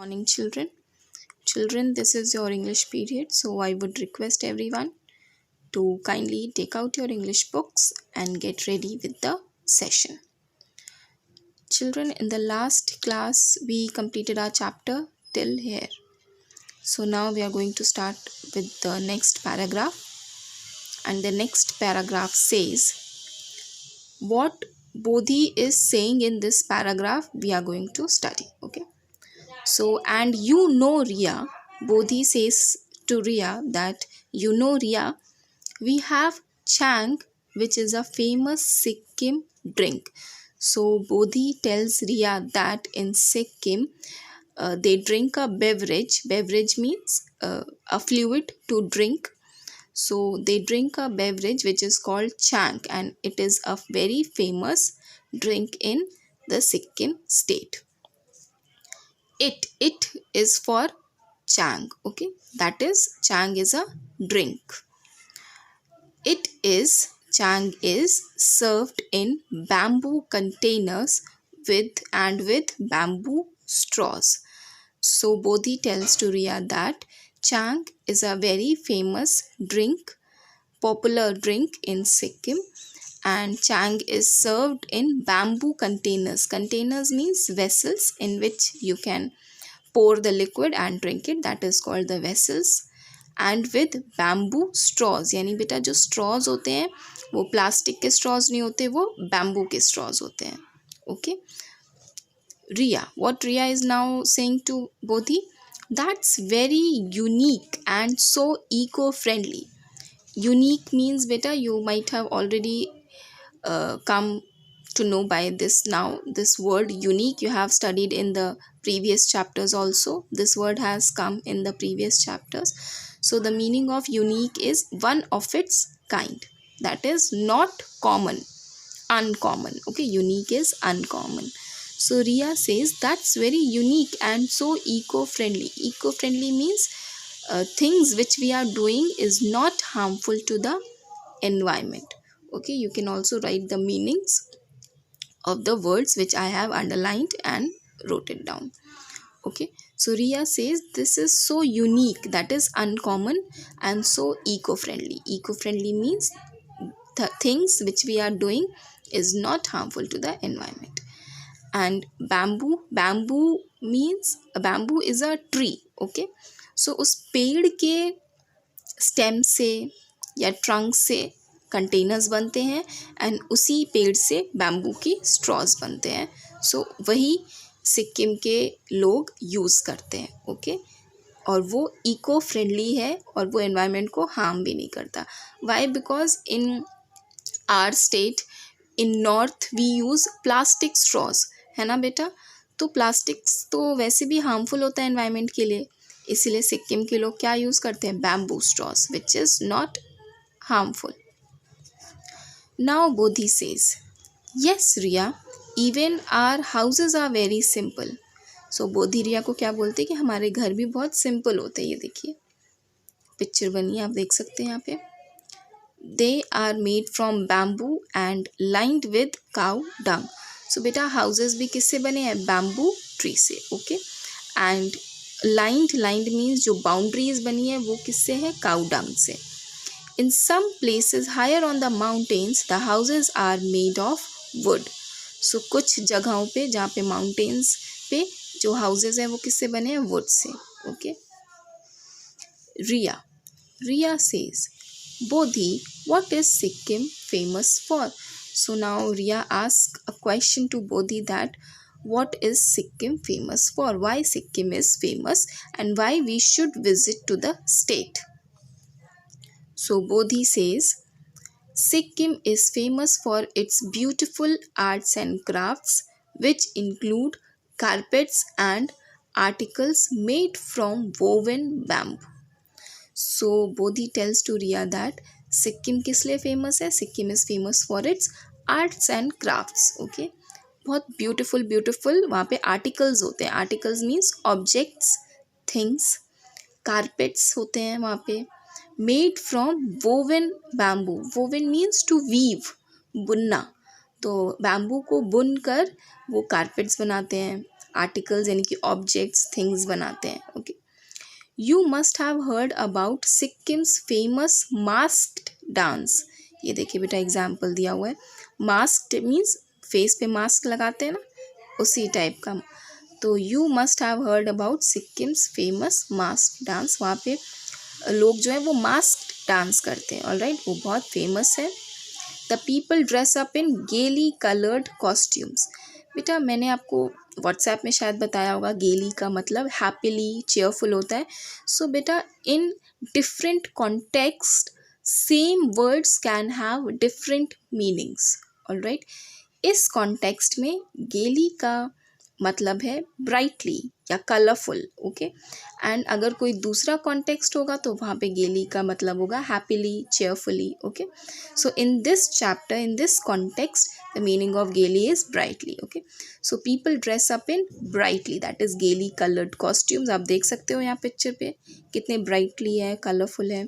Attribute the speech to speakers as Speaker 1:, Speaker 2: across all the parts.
Speaker 1: Morning, children. Children, this is your English period, so I would request everyone to kindly take out your English books and get ready with the session. Children, in the last class, we completed our chapter till here. So now we are going to start with the next paragraph, and the next paragraph says, what Bodhi is saying in this paragraph, we are going to study. Okay. So, and Riya, Bodhi says to Riya that, Riya, we have Chang, which is a famous Sikkim drink. So, Bodhi tells Riya that in Sikkim, they drink a beverage. Beverage means a fluid to drink. So, they drink a beverage which is called Chang, and it is a very famous drink in the Sikkim state. It is for Chang. Okay, that is, Chang is a drink. Chang is served in bamboo containers with bamboo straws. So Bodhi tells to Riya that Chang is a very famous drink, popular drink in Sikkim, and Chang is served in bamboo containers. Containers means vessels in which you can pour the liquid and drink it. That is called the vessels. And with bamboo straws, यानी बेटा जो straws होते हैं वो plastic के straws नहीं होते, वो bamboo के straws होते हैं. Okay. Riya, what Riya is now saying to Bodhi, that's very unique and so eco-friendly. Unique means beta you might have already come to know by this now. This word unique you have studied in the previous chapters also. This word has come in the previous chapters. So the meaning of unique is one of its kind. That is not common, uncommon. Okay, unique is uncommon. So Riya says that's very unique and so eco-friendly. Eco-friendly means things which we are doing is not harmful to the environment. Okay, you can also write the meanings of the words which I have underlined and wrote it down. Okay, so Riya says this is so unique, that is uncommon, and so eco-friendly. Eco-friendly means the things which we are doing is not harmful to the environment. And bamboo means bamboo is a tree. Okay, so उस पेड़ के stem से या trunk से containers बनते हैं and उसी पेड़ से बैम्बू की स्ट्रॉज बनते हैं. सो वही सिक्किम के लोग यूज़ करते हैं. ओके, और वो इको फ्रेंडली है और वो एनवायरनमेंट को हार्म भी नहीं करता. Why? Because in our state in north we use plastic straws, है ना बेटा. तो प्लास्टिक्स तो वैसे भी हार्मफुल होता है एनवायरनमेंट के लिए, इसीलिए सिक्किम के लोग क्या यूज़ करते हैं? Bamboo straws, which is not harmful. Now Bodhi says, yes Riya, even our houses are very simple. So Bodhi Riya को क्या बोलते हैं कि हमारे घर भी बहुत सिंपल होते हैं. ये देखिए पिक्चर बनी है, आप देख सकते हैं यहाँ पे. They are made from bamboo and lined with cow dung. So बेटा houses भी किससे बने हैं? bamboo tree से. Okay, and lined means जो boundaries बनी है वो किससे है? cow dung से. In some places higher on the mountains, the houses are made of wood. So कुछ जगहों पे जहाँ पे mountains पे जो houses हैं वो किससे बने हैं? wood से. Okay. Riya says, Bodhi, what is Sikkim famous for? So now Riya asks a question to Bodhi that what is Sikkim famous for? Why Sikkim is famous and why we should visit to the state? So Bodhi says, Sikkim is famous for its beautiful arts and crafts, which include carpets and articles made from woven bamboo. So Bodhi tells to Riya that Sikkim किस लिए famous है? Sikkim is famous for its arts and crafts. Okay, बहुत beautiful वहाँ पे articles होते हैं. Articles means objects, things. Carpets होते हैं वहाँ पे. Made from woven bamboo. Woven means to weave, बुनना. तो बैम्बू को बुन कर वो कारपेट्स बनाते हैं. आर्टिकल्स यानी कि ऑब्जेक्ट्स, थिंग्स बनाते हैं. Okay. You must have heard about Sikkim's famous masked dance. ये देखिए बेटा एग्जाम्पल दिया हुआ है. मास्क्ड मीन्स फेस पे मास्क लगाते हैं ना, उसी टाइप का. तो you must have heard about Sikkim's famous mask dance. वहाँ पे लोग जो है वो मास्क डांस करते हैं. ऑलराइट, वो बहुत फेमस है. द पीपल ड्रेस अप इन गेली कलर्ड कॉस्ट्यूम्स. बेटा मैंने आपको व्हाट्सएप में शायद बताया होगा, गेली का मतलब हैप्पीली, चेयरफुल होता है. सो बेटा in different context same words can have different meanings. Alright, इस कॉन्टेक्स्ट में गेली का मतलब है ब्राइटली या कलरफुल. ओके. एंड अगर कोई दूसरा कॉन्टेक्स्ट होगा तो वहाँ पे गेली का मतलब होगा happily, cheerfully. Okay. So in this chapter, in this context, the meaning of gaily is brightly. Okay. So people dress up in brightly, that is gaily coloured costumes. आप देख सकते हो यहाँ पिक्चर पे कितने ब्राइटली है, कलरफुल है.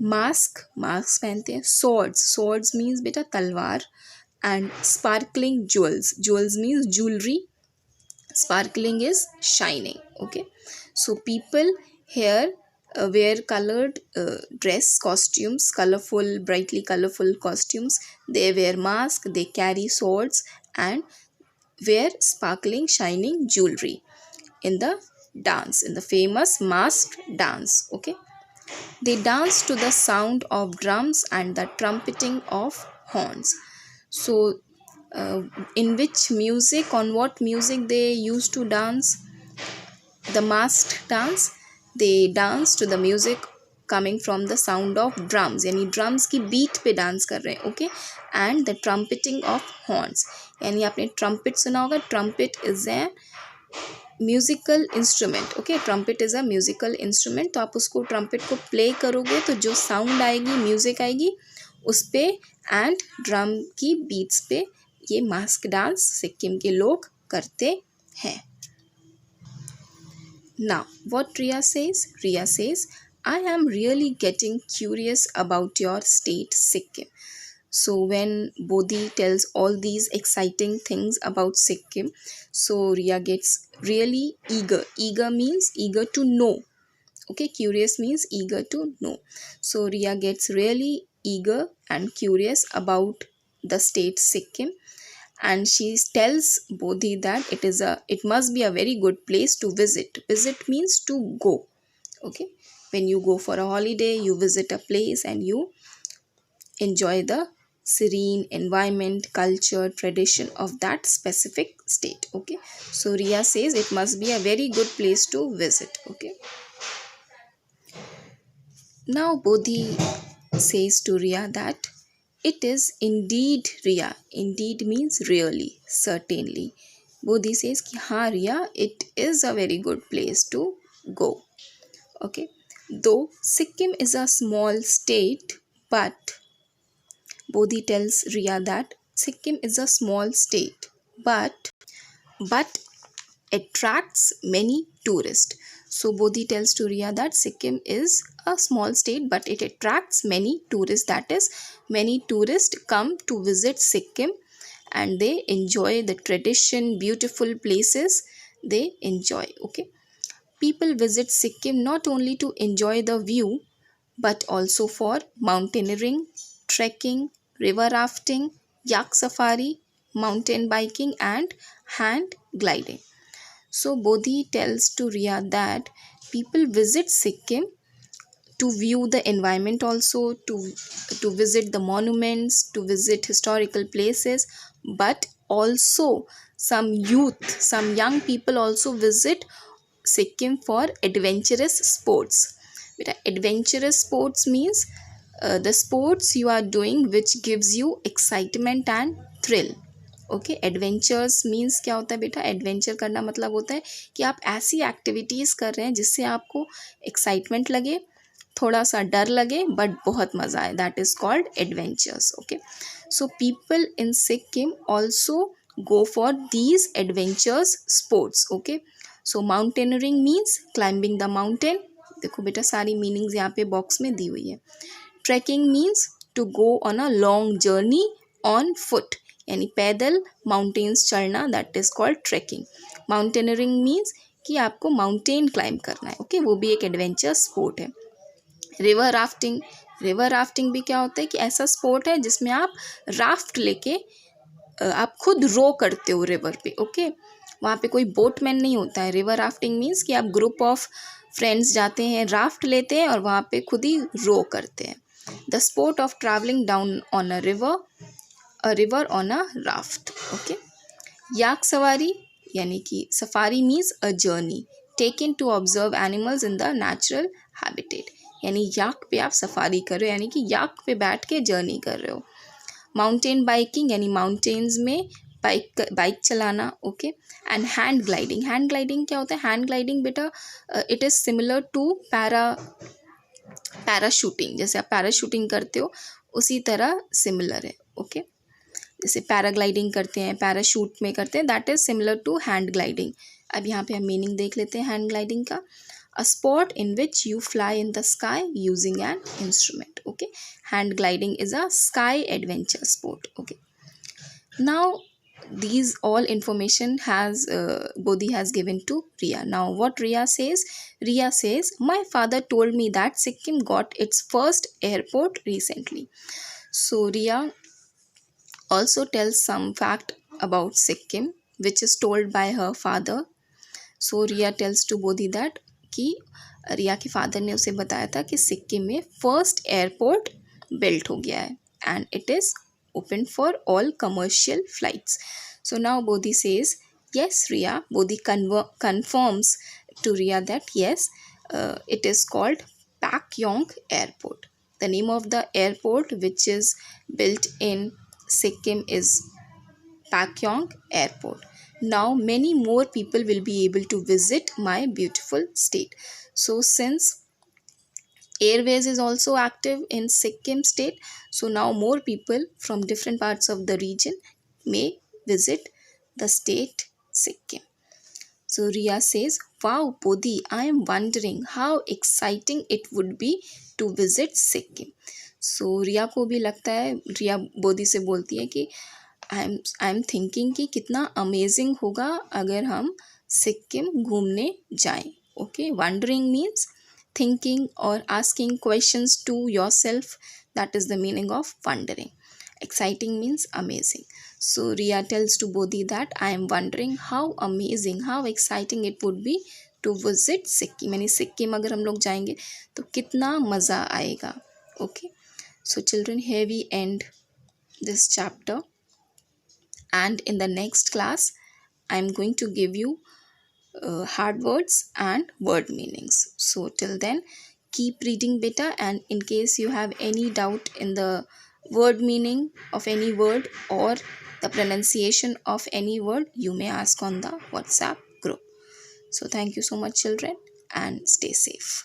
Speaker 1: Mask, mask पहनते हैं. सॉर्ड्स, सॉर्ड्स मीन्स बेटा तलवार. And sparkling jewels, jewels means jewellery. Sparkling is shining. Okay. So people here wear colored dress costumes, colorful, brightly colorful costumes. They wear mask, they carry swords and wear sparkling shining jewelry in the dance, in the famous masked dance. Okay. They dance to the sound of drums and the trumpeting of horns. So in which music, on what music they used to dance the masked dance? They dance to the music coming from the sound of drums, यानी drums की beat पे dance कर रहे हैं. Okay. and the trumpeting of horns, यानी आपने trumpet सुना होगा. trumpet is a musical instrument. Okay, trumpet is a musical instrument. तो आप उसको ट्रम्पेट को प्ले करोगे तो जो साउंड आएगी, म्यूजिक आएगी उस पे, एंड ड्रम की बीट्स पे ये मास्क डांस सिक्किम के लोग करते हैं. Now what Riya says? Riya says I am really getting curious about your state Sikkim. So when Bodhi tells all these exciting things about Sikkim, so Riya gets really eager. Eager means eager to know. Okay, curious means eager to know. So Riya gets really eager and curious about the state Sikkim, and she tells Bodhi that it must be a very good place to visit. Visit means to go. Okay, when you go for a holiday, you visit a place and you enjoy the serene environment, culture, tradition of that specific state. Okay, so Riya says it must be a very good place to visit. Okay, now Bodhi says to Riya that it is indeed, Riya. Indeed means really, certainly. Bodhi says ki हाँ Riya, it is a very good place to go. Okay, though Sikkim is a small state, but Bodhi tells Riya that Sikkim is a small state, but attracts many tourists. So Bodhi tells to Riya that Sikkim is a small state, but it attracts many tourists. That is, many tourists come to visit Sikkim and they enjoy the tradition, beautiful places they enjoy. Okay, people visit Sikkim not only to enjoy the view, but also for mountaineering, trekking, river rafting, yak safari, mountain biking, and hand gliding. So Bodhi tells to Riya that people visit Sikkim to view the environment, also to visit the monuments, to visit historical places, but also some youth, some young people also visit Sikkim for adventurous sports. But adventurous sports means the sports you are doing which gives you excitement and thrill. Okay, adventures means क्या होता है बेटा? Adventure करना मतलब होता है कि आप ऐसी एक्टिविटीज़ कर रहे हैं जिससे आपको एक्साइटमेंट लगे, थोड़ा सा डर लगे, बट बहुत मज़ा आए. That is called adventures. Okay, so people in Sikkim also go for these adventures sports. Okay, so mountaineering means climbing the mountain. देखो बेटा सारी मीनिंग्स यहाँ पे बॉक्स में दी हुई है. Trekking means to go on a long journey on foot, यानी पैदल माउंटेन्स चढ़ना, that is called trekking. Mountaineering means कि आपको माउंटेन क्लाइंब करना है, ओके, वो भी एक एडवेंचर स्पोर्ट है। रिवर राफ्टिंग, रिवर राफ्टिंग भी क्या होता है कि ऐसा स्पोर्ट है जिसमें आप राफ्ट लेके आप खुद रो करते हो रिवर पे, ओके, वहाँ पे कोई बोटमैन नहीं होता है। रिवर राफ्टिंग मीन्स कि आप ग्रुप ऑफ फ्रेंड्स जाते हैं, राफ्ट लेते हैं और वहाँ पे खुद ही रो करते हैं। The sport of travelling down on a river on a raft, okay. Yak सवारी यानी कि safari means a journey taken to observe animals in the natural habitat, यानी याक पे आप सफारी कर रहे हो, यानी कि याक पे बैठ के जर्नी कर रहे हो। माउंटेन बाइकिंग यानी माउंटेन्स में बाइक चलाना, okay. And hand gliding, hand gliding क्या होता है? हैंड ग्लाइडिंग बेटा it is similar to parachuting, जैसे आप पैराशूटिंग करते हो उसी तरह सिमिलर है, ओके। जैसे पैराग्लाइडिंग करते हैं, पैराशूट में करते हैं, that is similar to hand gliding. अब यहाँ पे हम मीनिंग देख लेते हैं हैंड ग्लाइडिंग का। अ spot in which you fly in the sky using an instrument, okay. Hand gliding is a sky adventure sport, okay. Now these all information has Bodhi has given to Riya. Now what Riya says? Riya says, my father told me that Sikkim got its first airport recently. So Riya also tells some fact about Sikkim which is told by her father. So Riya tells to Bodhi that कि रिया के father ने उसे बताया था कि सिक्किम में first airport built हो गया है and it is open for all commercial flights. So now Bodhi says, yes Riya. Bodhi confirms to Riya that yes, it is called Pakyong Airport. The name of the airport which is built in Sikkim is Pakyong Airport. Now many more people will be able to visit my beautiful state. So since Airways is also active in Sikkim state, so now more people from different parts of the region may visit the state Sikkim. So Riya says, wow Bodhi, I am wondering how exciting it would be to visit Sikkim. So Riya को भी लगता है, रिया बोधी से बोलती है कि I am thinking कि कितना अमेजिंग होगा अगर हम सिक्किम घूमने जाएं, okay. Wondering means thinking or asking questions to yourself, that is the meaning of wondering. Exciting means amazing. So Riya tells to Bodhi that I am wondering how amazing, how exciting it would be to visit Sikkim. यानी सिक्किम अगर हम लोग जाएंगे तो कितना मज़ा आएगा, okay. So children, here we end this chapter, and in the next class I am going to give you hard words and word meanings. So till then, keep reading beta, and in case you have any doubt in the word meaning of any word or the pronunciation of any word, you may ask on the WhatsApp group. So thank you so much children, and stay safe.